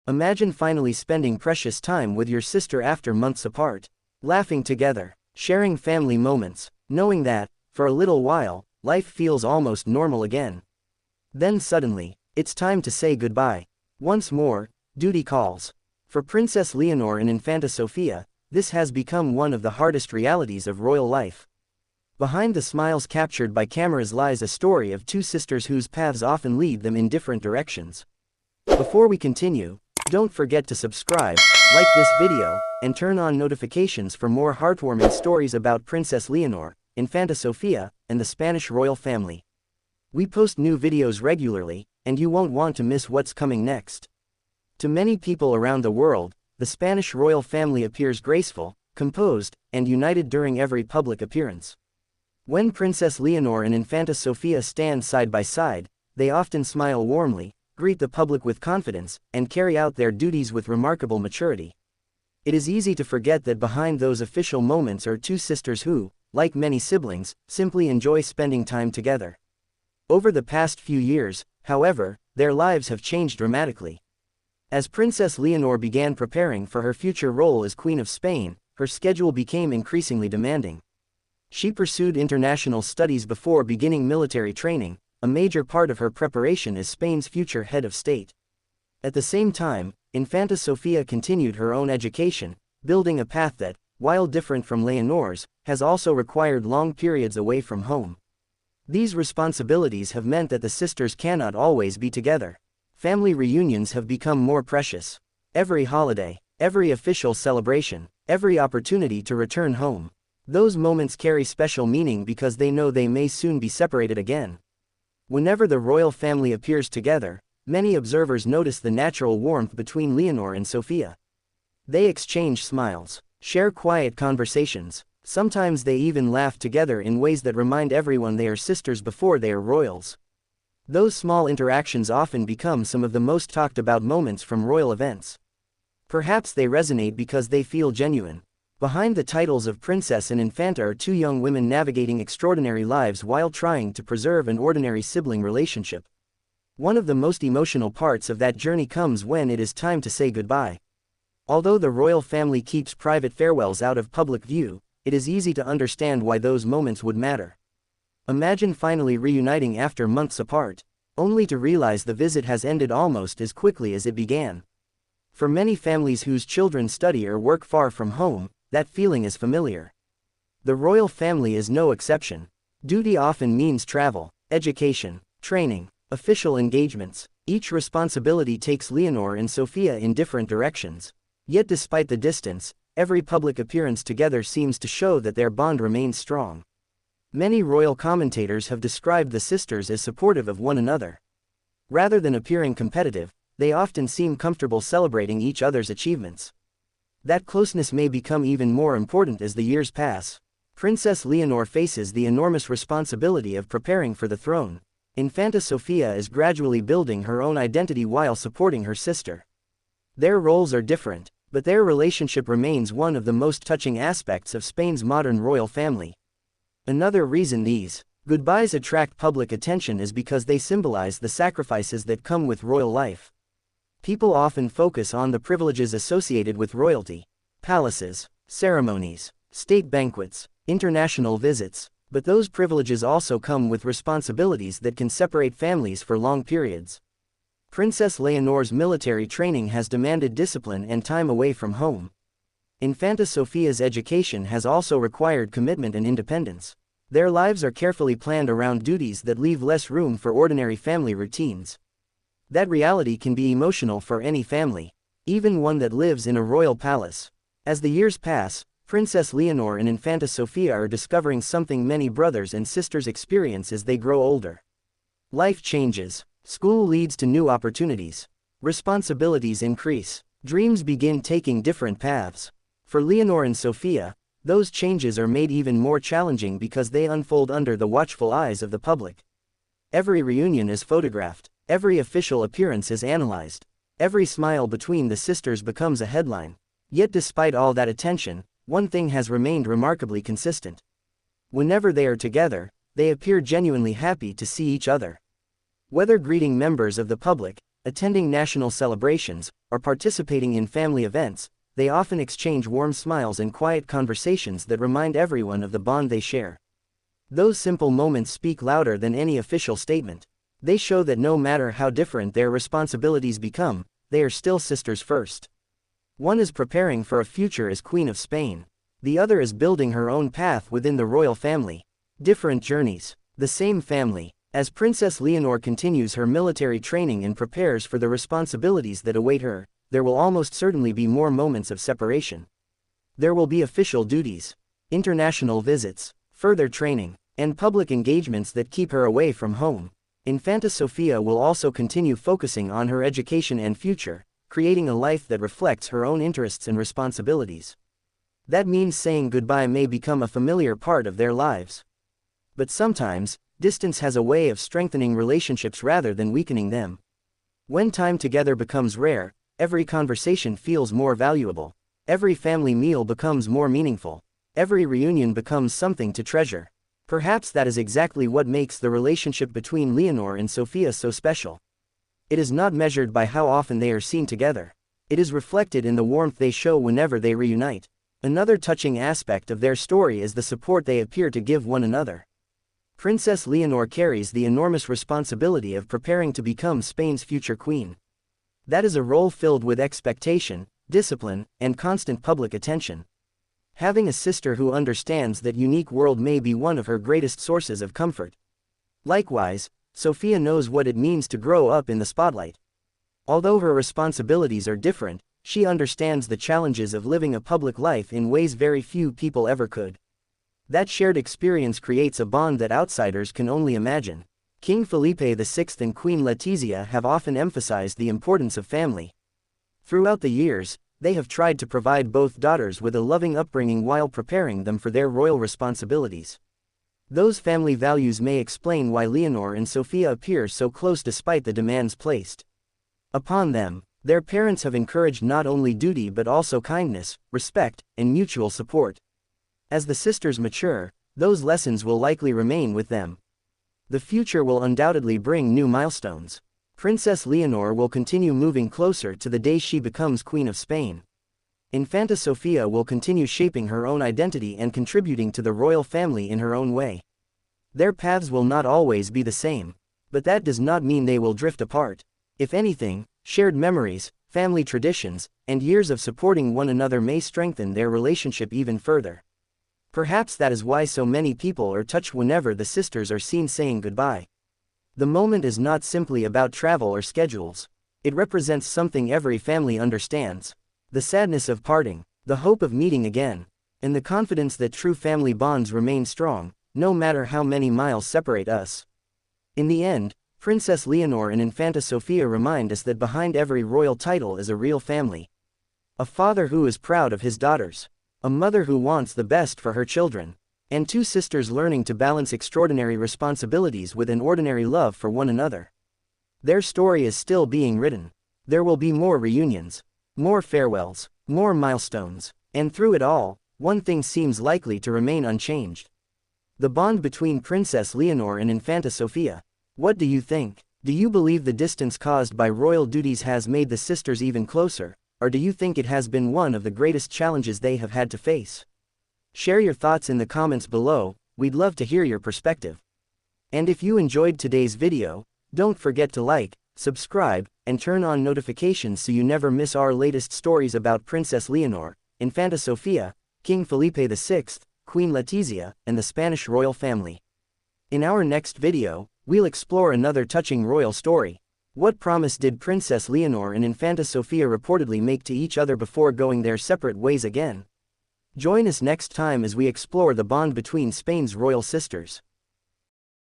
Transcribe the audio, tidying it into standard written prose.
Imagine finally spending precious time with your sister after months apart, laughing together, sharing family moments, knowing that, for a little while, life feels almost normal again. Then suddenly, it's time to say goodbye. Once more, duty calls. For Princess Leonor and Infanta Sofía, this has become one of the hardest realities of royal life. Behind the smiles captured by cameras lies a story of two sisters whose paths often lead them in different directions. Before we continue, don't forget to subscribe, like this video, and turn on notifications for more heartwarming stories about Princess Leonor, Infanta Sofía, and the Spanish royal family. We post new videos regularly, and you won't want to miss what's coming next. To many people around the world, the Spanish royal family appears graceful, composed, and united during every public appearance. When Princess Leonor and Infanta Sofía stand side by side, they often smile warmly, greet the public with confidence, and carry out their duties with remarkable maturity. It is easy to forget that behind those official moments are two sisters who, like many siblings, simply enjoy spending time together. Over the past few years, however, their lives have changed dramatically. As Princess Leonor began preparing for her future role as Queen of Spain, her schedule became increasingly demanding. She pursued international studies before beginning military training, a major part of her preparation as Spain's future head of state. At the same time, Infanta Sofía continued her own education, building a path that, while different from Leonor's, has also required long periods away from home. These responsibilities have meant that the sisters cannot always be together. Family reunions have become more precious. Every holiday, every official celebration, every opportunity to return home. Those moments carry special meaning because they know they may soon be separated again. Whenever the royal family appears together, many observers notice the natural warmth between Leonor and Sofía. They exchange smiles, share quiet conversations, sometimes they even laugh together in ways that remind everyone they are sisters before they are royals. Those small interactions often become some of the most talked about moments from royal events. Perhaps they resonate because they feel genuine. Behind the titles of princess and infanta are two young women navigating extraordinary lives while trying to preserve an ordinary sibling relationship. One of the most emotional parts of that journey comes when it is time to say goodbye. Although the royal family keeps private farewells out of public view, it is easy to understand why those moments would matter. Imagine finally reuniting after months apart, only to realize the visit has ended almost as quickly as it began. For many families whose children study or work far from home, that feeling is familiar. The royal family is no exception. Duty often means travel, education, training, official engagements. Each responsibility takes Leonor and Sofía in different directions. Yet despite the distance, every public appearance together seems to show that their bond remains strong. Many royal commentators have described the sisters as supportive of one another. Rather than appearing competitive, they often seem comfortable celebrating each other's achievements. That closeness may become even more important as the years pass. Princess Leonor faces the enormous responsibility of preparing for the throne. Infanta Sofía is gradually building her own identity while supporting her sister. Their roles are different, but their relationship remains one of the most touching aspects of Spain's modern royal family. Another reason these goodbyes attract public attention is because they symbolize the sacrifices that come with royal life. People often focus on the privileges associated with royalty: palaces, ceremonies, state banquets, international visits, but those privileges also come with responsibilities that can separate families for long periods. Princess Leonor's military training has demanded discipline and time away from home. Infanta Sofía's education has also required commitment and independence. Their lives are carefully planned around duties that leave less room for ordinary family routines. That reality can be emotional for any family, even one that lives in a royal palace. As the years pass, Princess Leonor and Infanta Sofía are discovering something many brothers and sisters experience as they grow older. Life changes, school leads to new opportunities, responsibilities increase, dreams begin taking different paths. For Leonor and Sofía, those changes are made even more challenging because they unfold under the watchful eyes of the public. Every reunion is photographed. Every official appearance is analyzed. Every smile between the sisters becomes a headline. Yet despite all that attention, one thing has remained remarkably consistent. Whenever they are together, they appear genuinely happy to see each other. Whether greeting members of the public, Attending national celebrations, or participating in family events, they often exchange warm smiles and quiet conversations that remind everyone of the bond they share. Those simple moments speak louder than any official statement. They show that no matter how different their responsibilities become, they are still sisters first. One is preparing for a future as Queen of Spain. The other is building her own path within the royal family. Different journeys, the same family. As Princess Leonor continues her military training and prepares for the responsibilities that await her, there will almost certainly be more moments of separation. There will be official duties, international visits, further training, and public engagements that keep her away from home. Infanta Sofía will also continue focusing on her education and future, creating a life that reflects her own interests and responsibilities. That means saying goodbye may become a familiar part of their lives. But sometimes, distance has a way of strengthening relationships rather than weakening them. When time together becomes rare, every conversation feels more valuable. Every family meal becomes more meaningful. Every reunion becomes something to treasure. Perhaps that is exactly what makes the relationship between Leonor and Sofía so special. It is not measured by how often they are seen together. It is reflected in the warmth they show whenever they reunite. Another touching aspect of their story is the support they appear to give one another. Princess Leonor carries the enormous responsibility of preparing to become Spain's future queen. That is a role filled with expectation, discipline, and constant public attention. Having a sister who understands that unique world may be one of her greatest sources of comfort. Likewise, Sofía knows what it means to grow up in the spotlight. Although her responsibilities are different, she understands the challenges of living a public life in ways very few people ever could. That shared experience creates a bond that outsiders can only imagine. King Felipe VI and Queen Letizia have often emphasized the importance of family. Throughout the years, they have tried to provide both daughters with a loving upbringing while preparing them for their royal responsibilities. Those family values may explain why Leonor and Sofía appear so close despite the demands placed upon them. Their parents have encouraged not only duty but also kindness, respect, and mutual support. As the sisters mature, those lessons will likely remain with them. The future will undoubtedly bring new milestones. Princess Leonor will continue moving closer to the day she becomes Queen of Spain. Infanta Sofía will continue shaping her own identity and contributing to the royal family in her own way. Their paths will not always be the same, but that does not mean they will drift apart. If anything, shared memories, family traditions, and years of supporting one another may strengthen their relationship even further. Perhaps that is why so many people are touched whenever the sisters are seen saying goodbye. The moment is not simply about travel or schedules. It represents something every family understands. The sadness of parting, the hope of meeting again, and the confidence that true family bonds remain strong, no matter how many miles separate us. In the end, Princess Leonor and Infanta Sofía remind us that behind every royal title is a real family. A father who is proud of his daughters. A mother who wants the best for her children. And two sisters learning to balance extraordinary responsibilities with an ordinary love for one another. Their story is still being written. There will be more reunions, more farewells, more milestones, and through it all, one thing seems likely to remain unchanged. The bond between Princess Leonor and Infanta Sofía. What do you think? Do you believe the distance caused by royal duties has made the sisters even closer, or do you think it has been one of the greatest challenges they have had to face? Share your thoughts in the comments below, we'd love to hear your perspective. And if you enjoyed today's video, don't forget to like, subscribe, and turn on notifications so you never miss our latest stories about Princess Leonor, Infanta Sofía, King Felipe VI, Queen Letizia, and the Spanish royal family. In our next video, we'll explore another touching royal story. What promise did Princess Leonor and Infanta Sofía reportedly make to each other before going their separate ways again? Join us next time as we explore the bond between Spain's royal sisters.